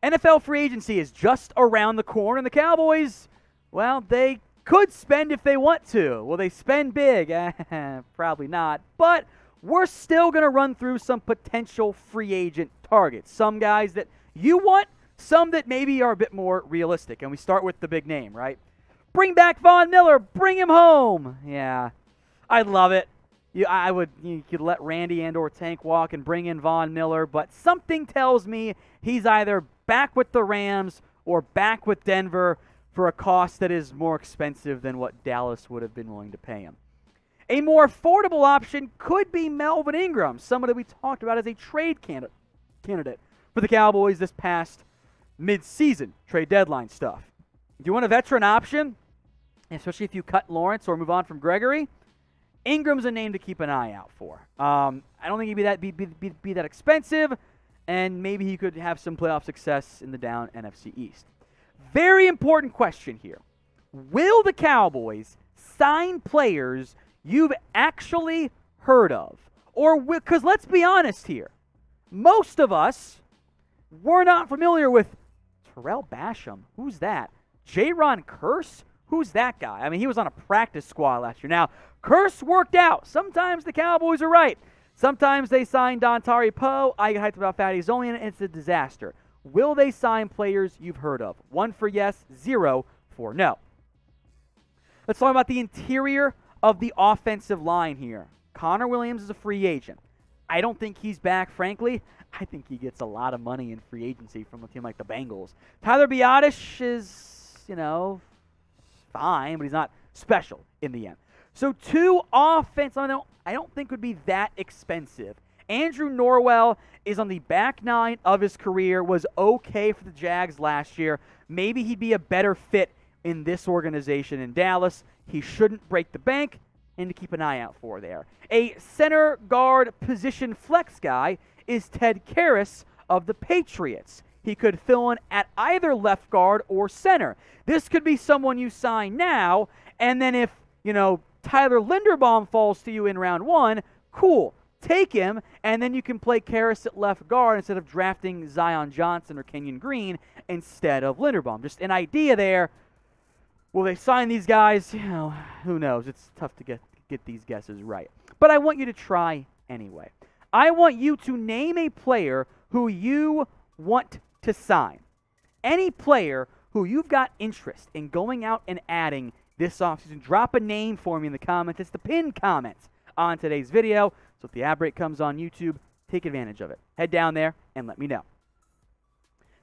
NFL free agency is just around the corner, and the Cowboys, well, they could spend if they want to. Will they spend big? Probably not. But we're still going to run through some potential free agent targets. Some guys that you want, some that maybe are a bit more realistic. And we start with the big name, right? Bring back Von Miller. Bring him home. Yeah, I'd love it. You could let Randy and or Tank walk and bring in Von Miller, but something tells me he's either back with the Rams or back with Denver for a cost that is more expensive than what Dallas would have been willing to pay him. A more affordable option could be Melvin Ingram, somebody we talked about as a trade candidate for the Cowboys this past mid-season trade deadline stuff. Do you want a veteran option, especially if you cut Lawrence or move on from Gregory? Ingram's a name to keep an eye out for. I don't think he'd be that expensive, and maybe he could have some playoff success in the down NFC East. Very important question here. Will the Cowboys sign players you've actually heard of? Or, because let's be honest here, most of us were not familiar with Terrell Basham. Who's that? J-Ron Karras? Who's that guy? I mean, he was on a practice squad last year. Now, Karras worked out. Sometimes the Cowboys are right. Sometimes they sign Dontari Poe. I get hyped about Fatty Zolian, and it's a disaster. Will they sign players you've heard of? 1 for yes, 0 for no. Let's talk about the interior of the offensive line here. Connor Williams is a free agent. I don't think he's back, frankly. I think he gets a lot of money in free agency from a team like the Bengals. Tyler Biadasz is, fine, but he's not special in the end. So 2 offense, I don't think would be that expensive. Andrew Norwell is on the back 9 of his career, was okay for the Jags last year. Maybe he'd be a better fit in this organization in Dallas. He shouldn't break the bank, and to keep an eye out for there. A center guard position flex guy is Ted Karras of the Patriots. He could fill in at either left guard or center. This could be someone you sign now, and then if, Tyler Linderbaum falls to you in round 1, cool. Take him, and then you can play Karras at left guard instead of drafting Zion Johnson or Kenyon Green instead of Linderbaum. Just an idea there. Will they sign these guys? Who knows? It's tough to get these guesses right. But I want you to try anyway. I want you to name a player who you want to sign. Any player who you've got interest in going out and adding this offseason. Drop a name for me in the comments. It's the pinned comments on today's video. So if the ad break comes on YouTube, take advantage of it. Head down there and let me know.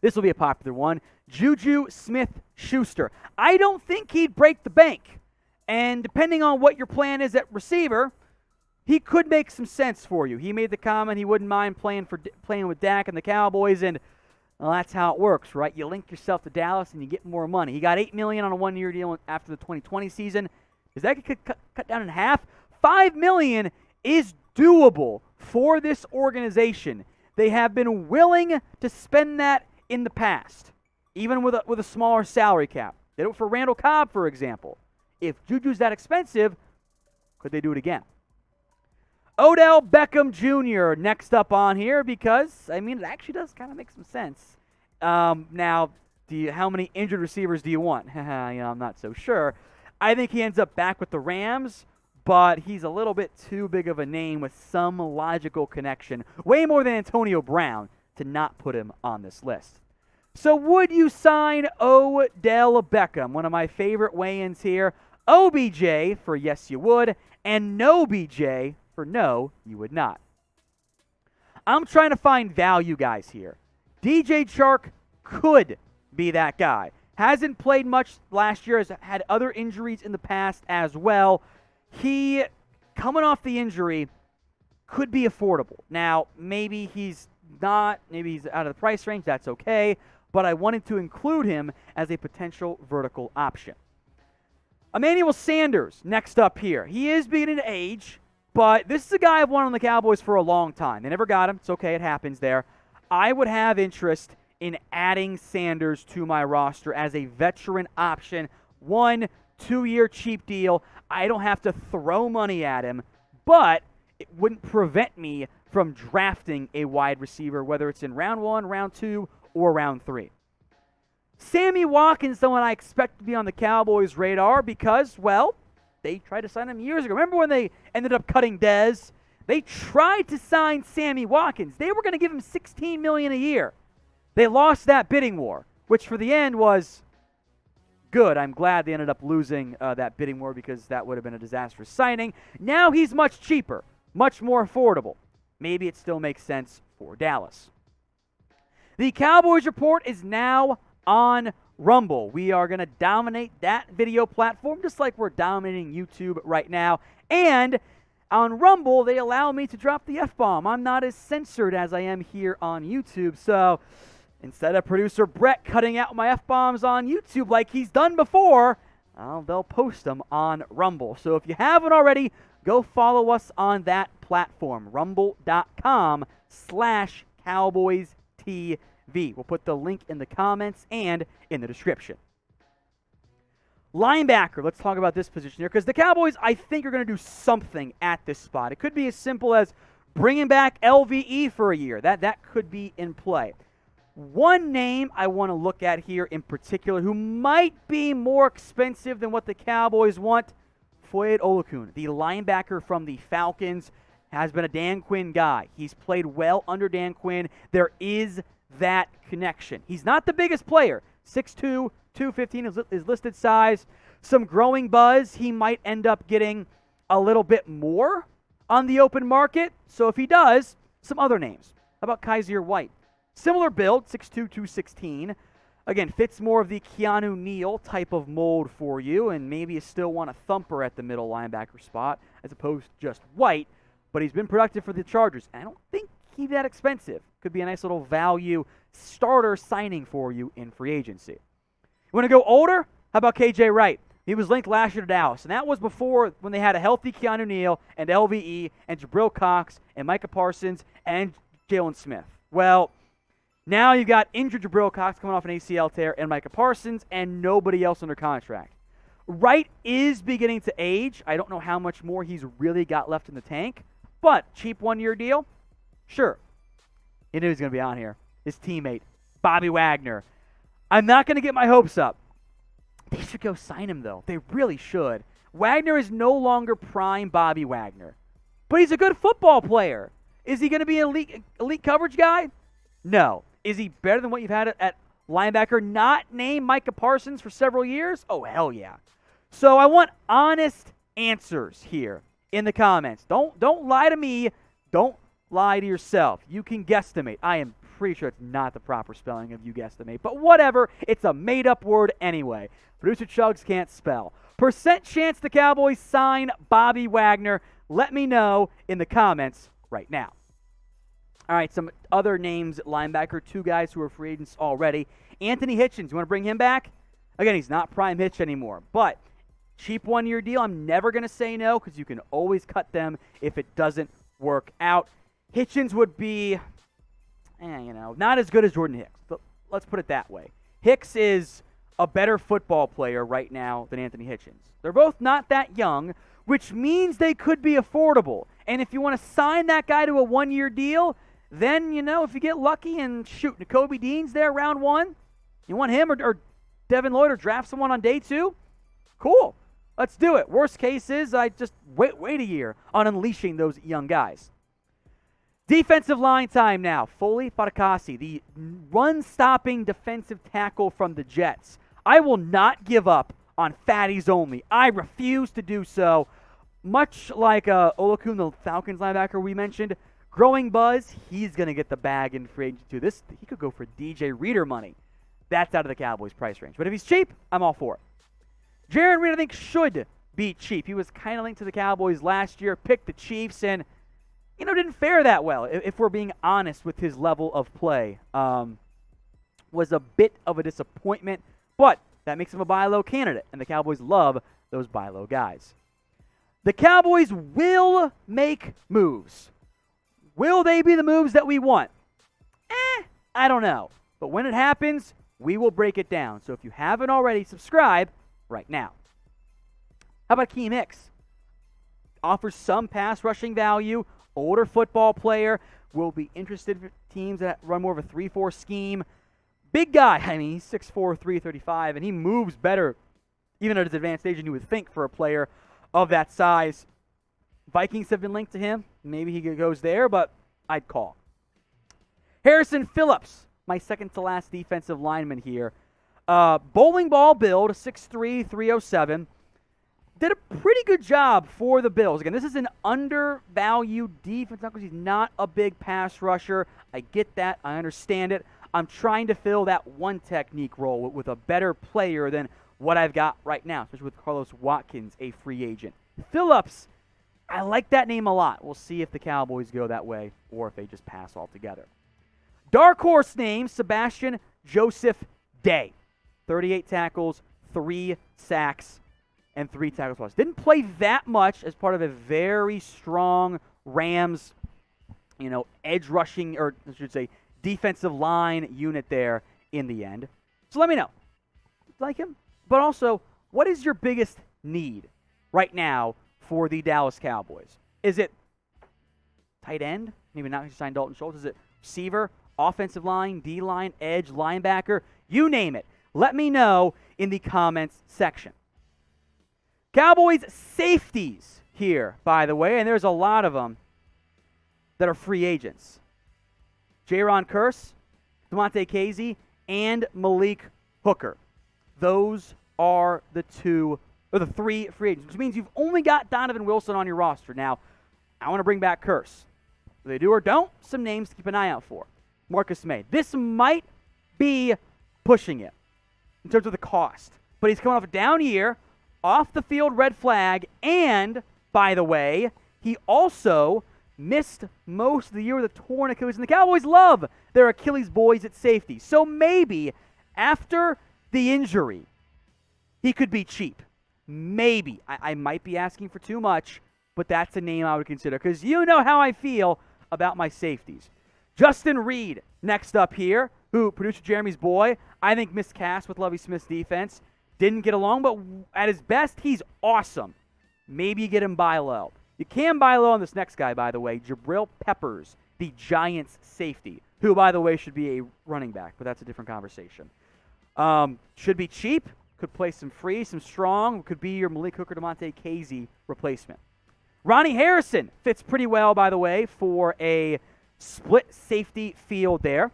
This will be a popular one. Juju Smith-Schuster. I don't think he'd break the bank. And depending on what your plan is at receiver, he could make some sense for you. He made the comment he wouldn't mind playing with Dak and the Cowboys, and well, that's how it works, right? You link yourself to Dallas and you get more money. He got $8 million on a 1-year deal after the 2020 season. Is that cut down in half? $5 million is doable for this organization. They have been willing to spend that in the past, even with a smaller salary cap. They do it for Randall Cobb, for example. If Juju's that expensive, could they do it again? Odell Beckham Jr. next up on here because, it actually does kind of make some sense. Now, how many injured receivers do you want? I'm not so sure. I think he ends up back with the Rams, but he's a little bit too big of a name with some logical connection. Way more than Antonio Brown to not put him on this list. So would you sign Odell Beckham? One of my favorite weigh-ins here. OBJ for yes, you would, and no BJ for no, you would not. I'm trying to find value guys here. DJ Chark could be that guy. Hasn't played much last year, has had other injuries in the past as well. He, coming off the injury, could be affordable. Now, maybe he's not, maybe he's out of the price range, that's okay, but I wanted to include him as a potential vertical option. Emmanuel Sanders, next up here. He is beginning to age, but this is a guy I've wanted on the Cowboys for a long time. They never got him. It's okay. It happens there. I would have interest in adding Sanders to my roster as a veteran option. 1-2-year cheap deal. I don't have to throw money at him, but it wouldn't prevent me from drafting a wide receiver, whether it's in round 1, round 2, or round 3. Sammy Watkins, someone I expect to be on the Cowboys' radar because, well, they tried to sign him years ago. Remember when they ended up cutting Dez? They tried to sign Sammy Watkins. They were going to give him $16 million a year. They lost that bidding war, which for the end was good. I'm glad they ended up losing that bidding war because that would have been a disastrous signing. Now he's much cheaper, much more affordable. Maybe it still makes sense for Dallas. The Cowboys Report is now on Rumble. We are going to dominate that video platform just like we're dominating YouTube right now. And on Rumble, they allow me to drop the F-bomb. I'm not as censored as I am here on YouTube. So instead of producer Brett cutting out my F-bombs on YouTube like he's done before, they'll post them on Rumble. So if you haven't already, go follow us on that platform, rumble.com/CowboysTV. We'll put the link in the comments and in the description. Linebacker, let's talk about this position here, because the Cowboys, I think, are going to do something at this spot. It could be as simple as bringing back LVE for a year. That could be in play. One name I want to look at here in particular who might be more expensive than what the Cowboys want, Foyed Olukun, the linebacker from the Falcons, has been a Dan Quinn guy. He's played well under Dan Quinn. There is that connection. He's not the biggest player. 6'2", 215 is his listed size. Some growing buzz. He might end up getting a little bit more on the open market. So if he does, some other names. How about Kaiser White? Similar build, 6'2", 216. Again, fits more of the Keanu Neal type of mold for you, and maybe you still want a thumper at the middle linebacker spot as opposed to just White, but he's been productive for the Chargers. I don't think he's that expensive. Could be a nice little value starter signing for you in free agency. You want to go older? How about KJ Wright? He was linked last year to Dallas, and that was before when they had a healthy Keanu Neal and LVE and Jabril Cox and Micah Parsons and Jalen Smith. Well, now you've got injured Jabril Cox coming off an ACL tear and Micah Parsons and nobody else under contract. Wright is beginning to age. I don't know how much more he's really got left in the tank, but cheap one-year deal? Sure. You knew he was going to be on here. His teammate, Bobby Wagner. I'm not going to get my hopes up. They should go sign him, though. They really should. Wagner is no longer prime Bobby Wagner, but he's a good football player. Is he going to be an elite coverage guy? No. Is he better than what you've had at linebacker, not named Micah Parsons for several years? Oh, hell yeah. So I want honest answers here in the comments. Don't lie to me. Don't lie to yourself. You can guesstimate. I am pretty sure it's not the proper spelling of you guesstimate, but whatever. It's a made-up word anyway. Producer Chugs can't spell. Percent chance the Cowboys sign Bobby Wagner. Let me know in the comments right now. All right, some other names at linebacker, two guys who are free agents already. Anthony Hitchens, you want to bring him back? Again, he's not prime Hitch anymore, but cheap one-year deal. I'm never going to say no because you can always cut them if it doesn't work out. Hitchens would be, not as good as Jordan Hicks. But let's put it that way. Hicks is a better football player right now than Anthony Hitchens. They're both not that young, which means they could be affordable. And if you want to sign that guy to a one-year deal, then, if you get lucky and shoot, Nakobe Dean's there round 1, you want him or Devin Lloyd or draft someone on day 2? Cool. Let's do it. Worst case is I just wait a year on unleashing those young guys. Defensive line time now. Foley Fatukasi, the run-stopping defensive tackle from the Jets. I will not give up on fatties only. I refuse to do so. Much like Olukun, the Falcons linebacker we mentioned, growing buzz, he's going to get the bag in free agency too. He could go for DJ Reader money. That's out of the Cowboys' price range. But if he's cheap, I'm all for it. Jaron Reed, I think, should be cheap. He was kind of linked to the Cowboys last year, picked the Chiefs, and didn't fare that well, if we're being honest with his level of play. Was a bit of a disappointment, but that makes him a buy low candidate, and the Cowboys love those buy low guys. The Cowboys will make moves. Will they be the moves that we want? I don't know. But when it happens, we will break it down. So if you haven't already, subscribe right now. How about Keem Hicks? Offers some pass rushing value. Older football player. Will be interested in teams that run more of a 3-4 scheme. Big guy. I mean, he's 6'4", 335, and he moves better even at his advanced age than you would think for a player of that size. Vikings have been linked to him. Maybe he goes there, but I'd call. Harrison Phillips, my second to last defensive lineman here. Bowling ball build, 6'3", 307. Did a pretty good job for the Bills. Again, this is an undervalued defense because he's not a big pass rusher. I get that. I understand it. I'm trying to fill that one technique role with a better player than what I've got right now, especially with Carlos Watkins, a free agent. Phillips, I like that name a lot. We'll see if the Cowboys go that way or if they just pass altogether. Dark horse name, Sebastian Joseph Day. 38 tackles, 3 sacks, and 3 tackles lost. Didn't play that much as part of a very strong Rams, edge rushing, or I should say defensive line unit there in the end. So let me know. Like him? But also, what is your biggest need right now for the Dallas Cowboys? Is it tight end? Maybe not because you signed Dalton Schultz. Is it receiver, offensive line, D-line, edge, linebacker? You name it. Let me know in the comments section. Cowboys safeties here, by the way, and there's a lot of them that are free agents. Jaron Karras, Damontae Kazee, and Malik Hooker. Those are the 3 free agents, which means you've only got Donovan Wilson on your roster. Now, I want to bring back Karras. If they do or don't, some names to keep an eye out for. Marcus May. This might be pushing it in terms of the cost, but he's coming off a down year, off the field red flag, and, by the way, he also missed most of the year with a torn Achilles, and the Cowboys love their Achilles boys at safety. So maybe after the injury, he could be cheap. Maybe. I might be asking for too much, but that's a name I would consider because you know how I feel about my safeties. Justin Reed, next up here, who producer Jeremy's boy, I think miscast with Lovie Smith's defense. Didn't get along, but at his best, he's awesome. Maybe you get him buy low. You can buy low on this next guy, by the way, Jabril Peppers, the Giants safety, who, by the way, should be a running back, but that's a different conversation. Should be cheap, could play some free, some strong, could be your Malik Hooker, Damontae Kazee replacement. Ronnie Harrison fits pretty well, by the way, for a split safety field there.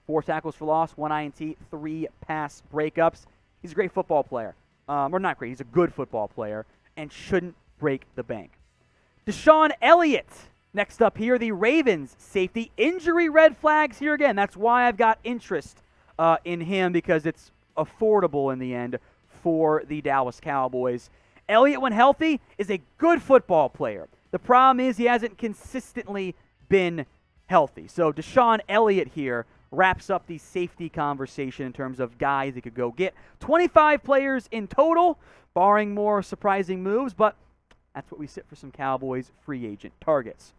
4 tackles for loss, 1 INT, 3 pass breakups. He's a great football player. Or not great, he's a good football player and shouldn't break the bank. Deshaun Elliott, next up here, the Ravens safety. Injury red flags here again. That's why I've got interest in him because it's affordable in the end for the Dallas Cowboys. Elliott, when healthy, is a good football player. The problem is he hasn't consistently been healthy. So Deshaun Elliott here wraps up the safety conversation in terms of guys they could go get. 25 players in total, barring more surprising moves, but that's what we sit for some Cowboys free agent targets.